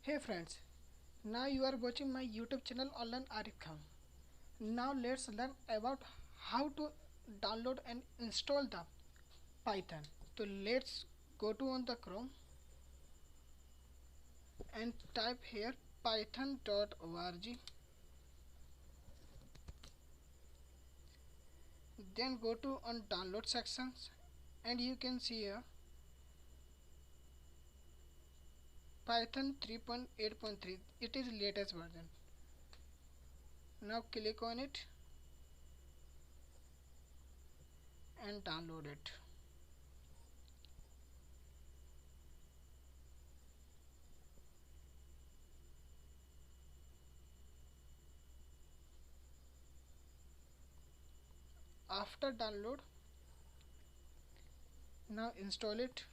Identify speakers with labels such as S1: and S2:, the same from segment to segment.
S1: Hey friends, now you are watching my YouTube channel Online Arif Khan. Now let's learn about how to download and install the Python. So let's go to on the Chrome and type here python.org. Then go to on download sections and you can see here Python 3.8.3. It is latest version. Now click on it and download it. After download, now install it.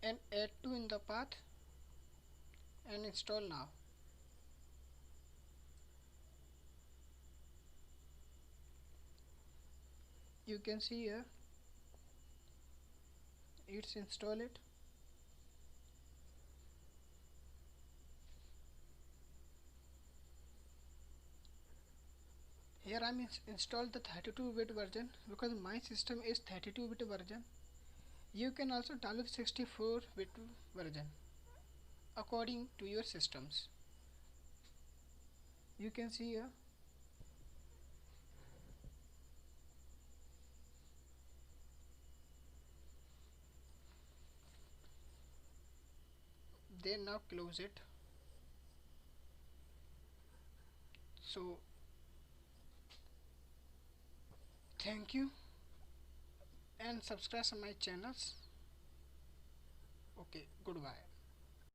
S1: And add to in the path and install now. You can see here it's install it. Here I'm installed the 32-bit version because my system is 32-bit version. You can also download 64-bit version according to your systems. You can see here then now close it. So thank you and subscribe to my channels. Okay, goodbye.